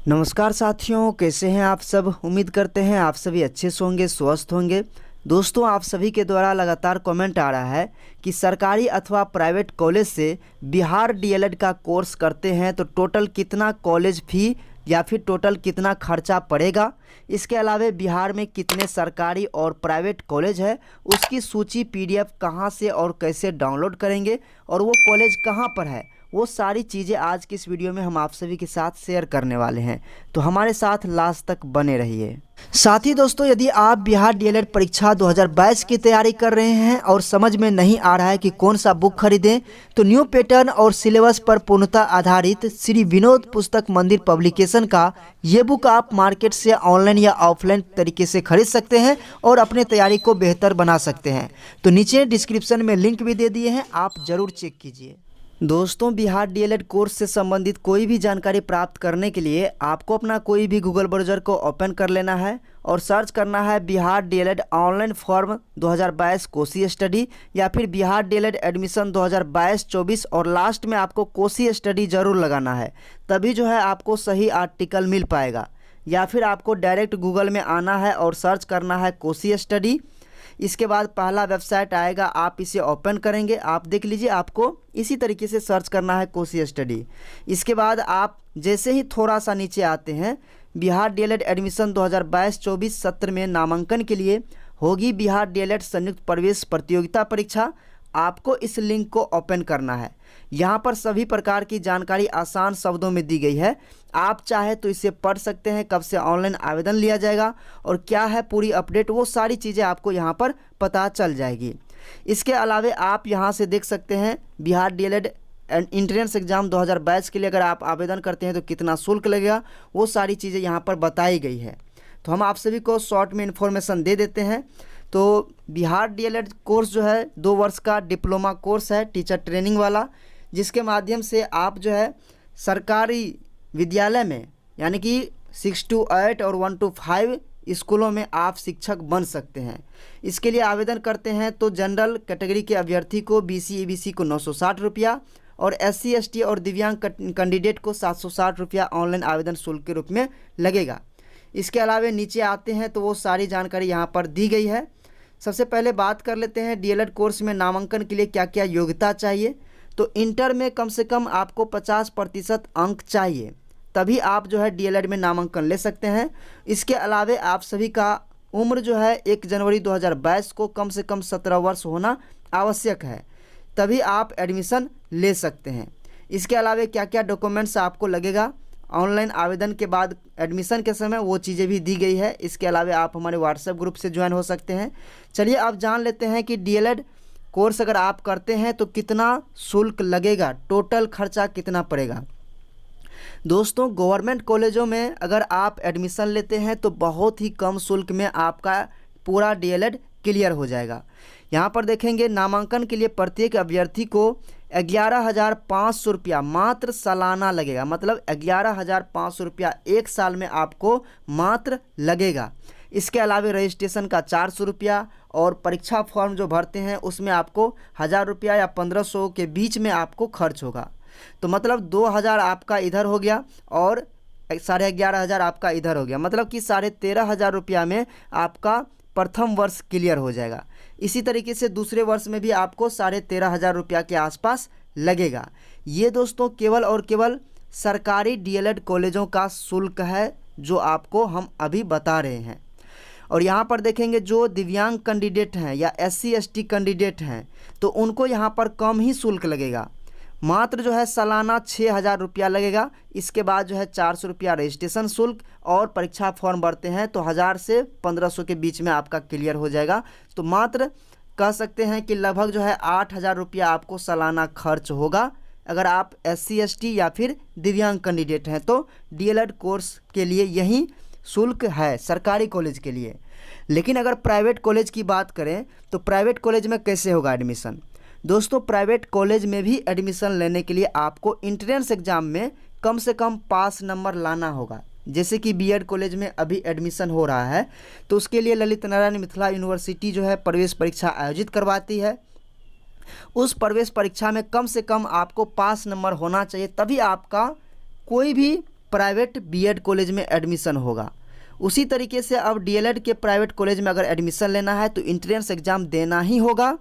नमस्कार साथियों, कैसे हैं आप सब। उम्मीद करते हैं आप सभी अच्छे से होंगे, स्वस्थ होंगे। दोस्तों, आप सभी के द्वारा लगातार कमेंट आ रहा है कि सरकारी अथवा प्राइवेट कॉलेज से बिहार डीएलएड का कोर्स करते हैं तो टोटल कितना कॉलेज फी या फिर टोटल कितना खर्चा पड़ेगा। इसके अलावा बिहार में कितने सरकारी और प्राइवेट कॉलेज है, उसकी सूची पीडीएफ कहां से और कैसे डाउनलोड करेंगे और वो कॉलेज कहां पर है, वो सारी चीज़ें आज की इस वीडियो में हम आप सभी के साथ शेयर करने वाले हैं। तो हमारे साथ लास्ट तक बने रहिए। साथ ही दोस्तों, यदि आप बिहार डीएलएड परीक्षा 2022 की तैयारी कर रहे हैं और समझ में नहीं आ रहा है कि कौन सा बुक खरीदें, तो न्यू पैटर्न और सिलेबस पर पूर्णतः आधारित श्री विनोद पुस्तक मंदिर पब्लिकेशन का ये बुक आप मार्केट से ऑनलाइन या ऑफलाइन तरीके से खरीद सकते हैं और अपने तैयारी को बेहतर बना सकते हैं। तो नीचे डिस्क्रिप्शन में लिंक भी दे दिए हैं, आप ज़रूर चेक कीजिए। दोस्तों, बिहार डीएलएड कोर्स से संबंधित कोई भी जानकारी प्राप्त करने के लिए आपको अपना कोई भी गूगल ब्राउज़र को ओपन कर लेना है और सर्च करना है Bihar DElEd online form 2022 Kosi study या फिर बिहार डीएलएड एडमिशन 2022-24 और लास्ट में आपको कोसी स्टडी ज़रूर लगाना है, तभी जो है आपको सही आर्टिकल मिल पाएगा। या फिर आपको डायरेक्ट गूगल में आना है और सर्च करना है कोसी स्टडी। इसके बाद पहला वेबसाइट आएगा, आप इसे ओपन करेंगे, आप देख लीजिए, आपको इसी तरीके से सर्च करना है कोसी स्टडी। इसके बाद आप जैसे ही थोड़ा सा नीचे आते हैं, बिहार डीएलएड एडमिशन 2022-24 सत्र में नामांकन के लिए होगी बिहार डीएलएड संयुक्त प्रवेश प्रतियोगिता परीक्षा। आपको इस लिंक को ओपन करना है। यहाँ पर सभी प्रकार की जानकारी आसान शब्दों में दी गई है, आप चाहे तो इसे पढ़ सकते हैं। कब से ऑनलाइन आवेदन लिया जाएगा और क्या है पूरी अपडेट, वो सारी चीज़ें आपको यहाँ पर पता चल जाएगी। इसके अलावा आप यहाँ से देख सकते हैं बिहार डीएलएड एंट्रेंस एग्ज़ाम 2022 के लिए अगर आप आवेदन करते हैं तो कितना शुल्क लगेगा, वो सारी चीज़ें यहाँ पर बताई गई है। तो हम आप सभी को शॉर्ट में इन्फॉर्मेशन दे देते हैं। तो बिहार डीएलएड कोर्स जो है 2 वर्ष का डिप्लोमा कोर्स है, टीचर ट्रेनिंग वाला, जिसके माध्यम से आप जो है सरकारी विद्यालय में यानी कि 6 to 8 और 1 to 5 स्कूलों में आप शिक्षक बन सकते हैं। इसके लिए आवेदन करते हैं तो जनरल कैटेगरी के अभ्यर्थी को बीसी ईबीसी को 960 रुपया और एससी एसटी और दिव्यांग कैंडिडेट को 760 रुपया ऑनलाइन आवेदन शुल्क के रूप में लगेगा। इसके अलावा नीचे आते हैं तो वो सारी जानकारी यहाँ पर दी गई है। सबसे पहले बात कर लेते हैं डीएलएड कोर्स में नामांकन के लिए क्या क्या योग्यता चाहिए। तो इंटर में कम से कम आपको 50% अंक चाहिए, तभी आप जो है डीएलएड में नामांकन ले सकते हैं। इसके अलावा आप सभी का उम्र जो है 1 जनवरी 2022 को कम से कम 17 वर्ष होना आवश्यक है, तभी आप एडमिशन ले सकते हैं। इसके अलावा क्या क्या डॉक्यूमेंट्स आपको लगेगा ऑनलाइन आवेदन के बाद एडमिशन के समय, वो चीज़ें भी दी गई है। इसके अलावा आप हमारे व्हाट्सएप ग्रुप से ज्वाइन हो सकते हैं। चलिए आप जान लेते हैं कि डीएलएड कोर्स अगर आप करते हैं तो कितना शुल्क लगेगा, टोटल खर्चा कितना पड़ेगा। दोस्तों, गवर्नमेंट कॉलेजों में अगर आप एडमिशन लेते हैं तो बहुत ही कम शुल्क में आपका पूरा डीएलएड क्लियर हो जाएगा। यहाँ पर देखेंगे नामांकन के लिए प्रत्येक अभ्यर्थी को 11,500 रुपया मात्र सालाना लगेगा, मतलब 11,500 रुपया 1 साल में आपको मात्र लगेगा। इसके अलावा रजिस्ट्रेशन का 400 रुपया और परीक्षा फॉर्म जो भरते हैं उसमें आपको 1,000 रुपया या 1,500 के बीच में आपको खर्च होगा। तो मतलब 2,000 आपका इधर हो गया और 11,500 आपका इधर हो गया, मतलब कि 13,500 रुपया में आपका प्रथम वर्ष क्लियर हो जाएगा। इसी तरीके से दूसरे वर्ष में भी आपको 13,500 रुपया के आसपास लगेगा। ये दोस्तों केवल और केवल सरकारी डीएलएड कॉलेजों का शुल्क है जो आपको हम अभी बता रहे हैं। और यहाँ पर देखेंगे जो दिव्यांग कैंडिडेट हैं या एससी एसटी कैंडिडेट हैं तो उनको यहाँ पर कम ही शुल्क लगेगा, मात्र जो है सालाना 6,000 रुपया लगेगा। इसके बाद जो है 400 रुपया रजिस्ट्रेशन शुल्क और परीक्षा फॉर्म भरते हैं तो 1,000 से 1,500 के बीच में आपका क्लियर हो जाएगा। तो मात्र कह सकते हैं कि लगभग जो है 8,000 रुपया आपको सालाना खर्च होगा अगर आप एससी एसटी या फिर दिव्यांग कैंडिडेट हैं। तो डीएलएड कोर्स के लिए यही शुल्क है सरकारी कॉलेज के लिए। लेकिन अगर प्राइवेट कॉलेज की बात करें तो प्राइवेट कॉलेज में कैसे होगा एडमिशन। दोस्तों, प्राइवेट कॉलेज में भी एडमिशन लेने के लिए आपको इंट्रेंस एग्ज़ाम में कम से कम पास नंबर लाना होगा। जैसे कि बीएड कॉलेज में अभी एडमिशन हो रहा है तो उसके लिए ललित नारायण मिथिला यूनिवर्सिटी जो है प्रवेश परीक्षा आयोजित करवाती है। उस प्रवेश परीक्षा में कम से कम आपको पास नंबर होना चाहिए, तभी आपका कोई भी प्राइवेट बीएड कॉलेज में एडमिशन होगा। उसी तरीके से अब डीएलएड के प्राइवेट कॉलेज में अगर एडमिशन लेना है तो इंट्रेंस एग्ज़ाम देना ही होगा।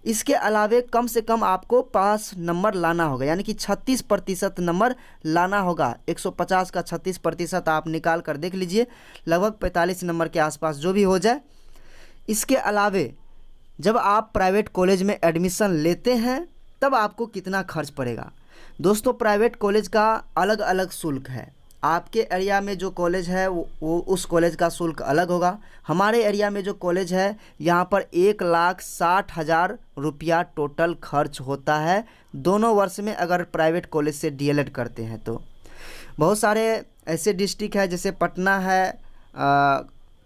इसके अलावे कम से कम आपको पास नंबर लाना होगा, यानी कि 36% नंबर लाना होगा। 150 का 36% आप निकाल कर देख लीजिए, लगभग 45 नंबर के आसपास जो भी हो जाए। इसके अलावे जब आप प्राइवेट कॉलेज में एडमिशन लेते हैं तब आपको कितना खर्च पड़ेगा। दोस्तों, प्राइवेट कॉलेज का अलग अलग शुल्क है। आपके एरिया में जो कॉलेज है वो उस कॉलेज का शुल्क अलग होगा। हमारे एरिया में जो कॉलेज है यहाँ पर 1,60,000 रुपया टोटल खर्च होता है दोनों वर्ष में, अगर प्राइवेट कॉलेज से डीएलएड करते हैं तो। बहुत सारे ऐसे डिस्ट्रिक्ट है जैसे पटना है,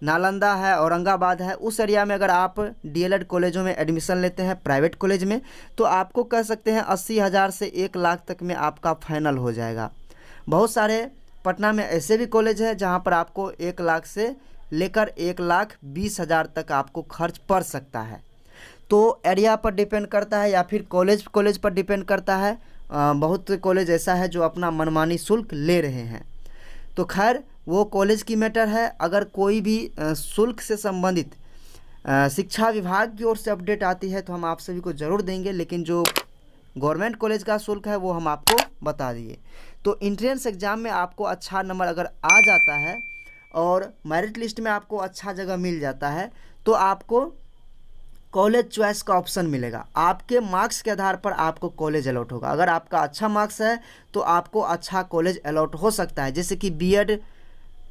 नालंदा है, औरंगाबाद है, उस एरिया में अगर आप डीएलएड कॉलेजों में एडमिशन लेते हैं प्राइवेट कॉलेज में तो आपको कह सकते हैं 80,000 से 1 लाख तक में आपका फाइनल हो जाएगा। बहुत सारे पटना में ऐसे भी कॉलेज है जहां पर आपको 1 लाख से लेकर 1,20,000 तक आपको खर्च पड़ सकता है। तो एरिया पर डिपेंड करता है या फिर कॉलेज पर डिपेंड करता है। बहुत कॉलेज ऐसा है जो अपना मनमानी शुल्क ले रहे हैं। तो खैर वो कॉलेज की मैटर है। अगर कोई भी शुल्क से संबंधित शिक्षा विभाग की ओर से अपडेट आती है तो हम आप सभी को ज़रूर देंगे, लेकिन जो गवर्नमेंट कॉलेज का शुल्क है वो हम आपको बता दिए। तो इंट्रेंस एग्ज़ाम में आपको अच्छा नंबर अगर आ जाता है और मेरिट लिस्ट में आपको अच्छा जगह मिल जाता है तो आपको कॉलेज चॉइस का ऑप्शन मिलेगा। आपके मार्क्स के आधार पर आपको कॉलेज अलॉट होगा। अगर आपका अच्छा मार्क्स है तो आपको अच्छा कॉलेज अलॉट हो सकता है। जैसे कि बीएड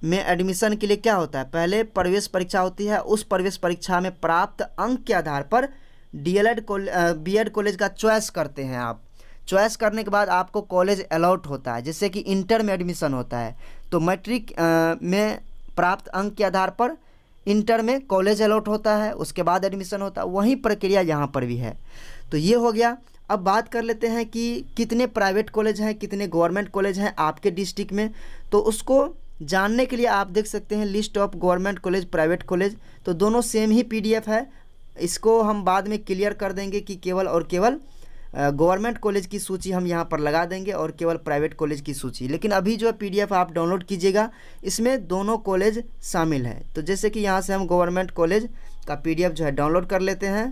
में एडमिशन के लिए क्या होता है, पहले प्रवेश परीक्षा होती है, उस प्रवेश परीक्षा में प्राप्त अंक के आधार पर बीएड कॉलेज का चॉइस करते हैं आप। चॉइस करने के बाद आपको कॉलेज अलॉट होता है। जैसे कि इंटर में एडमिशन होता है तो मैट्रिक में प्राप्त अंक के आधार पर इंटर में कॉलेज अलॉट होता है, उसके बाद एडमिशन होता है। वही प्रक्रिया यहाँ पर भी है। तो ये हो गया। अब बात कर लेते हैं कि कितने प्राइवेट कॉलेज हैं, कितने गवर्नमेंट कॉलेज हैं आपके डिस्ट्रिक्ट में। तो उसको जानने के लिए आप देख सकते हैं list of government college, private college. तो दोनों सेम ही पीडीएफ है। इसको हम बाद में क्लियर कर देंगे कि केवल और केवल गवर्नमेंट कॉलेज की सूची हम यहाँ पर लगा देंगे और केवल प्राइवेट कॉलेज की सूची। लेकिन अभी जो पीडीएफ आप डाउनलोड कीजिएगा इसमें दोनों कॉलेज शामिल है। तो जैसे कि यहाँ से हम गवर्नमेंट कॉलेज का पीडीएफ जो है डाउनलोड कर लेते हैं।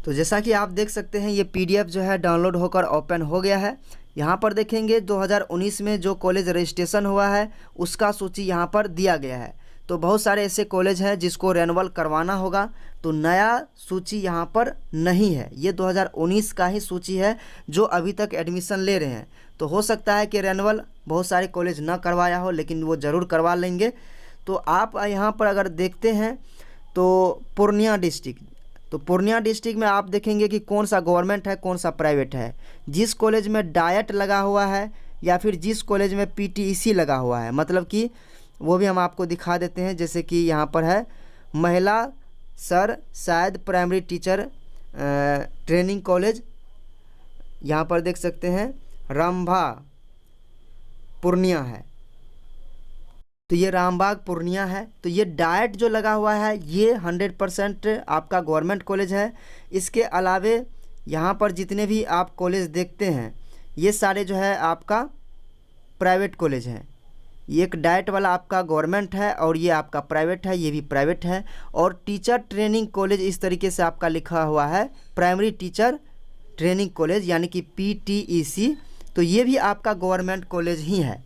तो जैसा कि आप देख सकते हैं ये पीडीएफ जो है डाउनलोड होकर ओपन हो गया है। यहाँ पर देखेंगे 2019 में जो कॉलेज रजिस्ट्रेशन हुआ है उसका सूची यहाँ पर दिया गया है। तो बहुत सारे ऐसे कॉलेज हैं जिसको रेनुअल करवाना होगा, तो नया सूची यहाँ पर नहीं है। ये 2019 का ही सूची है जो अभी तक एडमिशन ले रहे हैं। तो हो सकता है कि रेनुअल बहुत सारे कॉलेज ना करवाया हो, लेकिन वो ज़रूर करवा लेंगे। तो आप यहाँ पर अगर देखते हैं तो पूर्णिया डिस्ट्रिक्ट, तो पूर्णिया डिस्ट्रिक्ट में आप देखेंगे कि कौन सा गवर्नमेंट है कौन सा प्राइवेट है। जिस कॉलेज में डाइट लगा हुआ है या फिर जिस कॉलेज में पीटीईसी लगा हुआ है, मतलब कि वो भी हम आपको दिखा देते हैं। जैसे कि यहाँ पर है महिला सर शायद प्राइमरी टीचर ट्रेनिंग कॉलेज, यहाँ पर देख सकते हैं रामभा पूर्णिया है। तो ये रामबाग पूर्णिया है। तो ये डाइट जो लगा हुआ है ये 100% आपका गवर्नमेंट कॉलेज है। इसके अलावे यहाँ पर जितने भी आप कॉलेज देखते हैं ये सारे जो है आपका प्राइवेट कॉलेज हैं। ये एक डाइट वाला आपका गवर्नमेंट है और ये आपका प्राइवेट है, ये भी प्राइवेट है। और टीचर ट्रेनिंग कॉलेज इस तरीके से आपका लिखा हुआ है प्राइमरी टीचर ट्रेनिंग कॉलेज यानी कि पीटीईसी। तो ये भी आपका गवर्नमेंट कॉलेज ही है।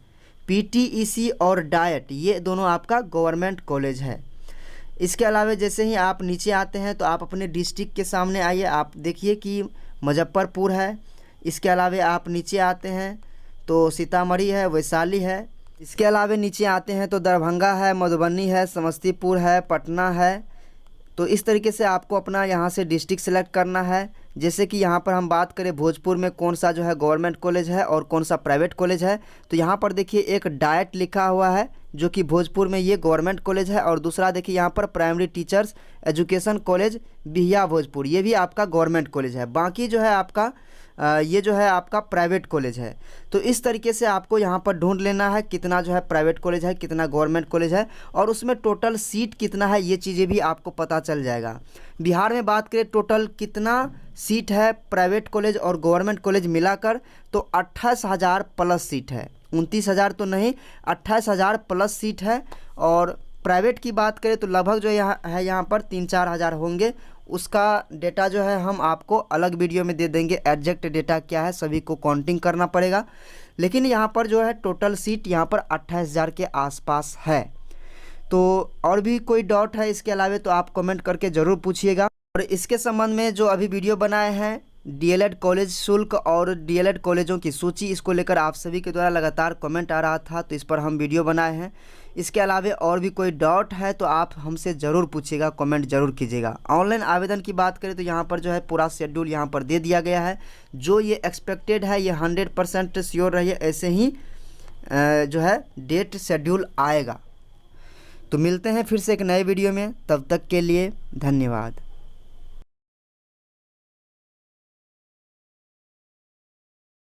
पीटीईसी और डाइट ये दोनों आपका गवर्नमेंट कॉलेज है। इसके अलावा जैसे ही आप नीचे आते हैं तो आप अपने डिस्ट्रिक्ट के सामने आइए, आप देखिए कि मुजफ्फरपुर है। इसके अलावा आप नीचे आते हैं तो सीतामढ़ी है, वैशाली है। इसके अलावा नीचे आते हैं तो दरभंगा है, मधुबनी है, समस्तीपुर है, पटना है। तो इस तरीके से आपको अपना यहाँ से डिस्ट्रिक्ट सेलेक्ट करना है। जैसे कि यहाँ पर हम बात करें भोजपुर में कौन सा जो है गवर्नमेंट कॉलेज है और कौन सा प्राइवेट कॉलेज है। तो यहाँ पर देखिए एक डाइट लिखा हुआ है जो कि भोजपुर में ये गवर्नमेंट कॉलेज है, और दूसरा देखिए यहाँ पर primary teachers education college Bihiya Bhojpur, ये भी आपका गवर्नमेंट कॉलेज है। बाकी जो है आपका ये जो है आपका प्राइवेट कॉलेज है। तो इस तरीके से आपको यहाँ पर ढूंढ लेना है कितना जो है प्राइवेट कॉलेज है, कितना गवर्नमेंट कॉलेज है, और उसमें टोटल सीट कितना है ये चीज़ें भी आपको पता चल जाएगा। बिहार में बात करें टोटल कितना सीट है प्राइवेट कॉलेज और गवर्नमेंट कॉलेज मिलाकर, तो 28,000 प्लस सीट है। 29,000 तो नहीं, 28,000 प्लस सीट है। और प्राइवेट की बात करें तो लगभग जो यहाँ पर 3-4 हज़ार होंगे। उसका डेटा जो है हम आपको अलग वीडियो में दे देंगे, एग्जैक्ट डेटा क्या है सभी को काउंटिंग करना पड़ेगा। लेकिन यहाँ पर जो है टोटल सीट यहाँ पर 28,000 के आसपास है। तो और भी कोई डाउट है इसके अलावा तो आप कमेंट करके ज़रूर पूछिएगा। और इसके संबंध में जो अभी वीडियो बनाए हैं डीएलएड कॉलेज शुल्क और डीएलएड कॉलेजों की सूची, इसको लेकर आप सभी के द्वारा लगातार कमेंट आ रहा था, तो इस पर हम वीडियो बनाए हैं। इसके अलावा और भी कोई डाउट है तो आप हमसे ज़रूर पूछिएगा, कमेंट ज़रूर कीजिएगा। ऑनलाइन आवेदन की बात करें तो यहाँ पर जो है पूरा शेड्यूल यहाँ पर दे दिया गया है। जो ये एक्सपेक्टेड है ये 100% श्योर रहिए, ऐसे ही जो है डेट शेड्यूल आएगा। तो मिलते हैं फिर से एक नए वीडियो में, तब तक के लिए धन्यवाद।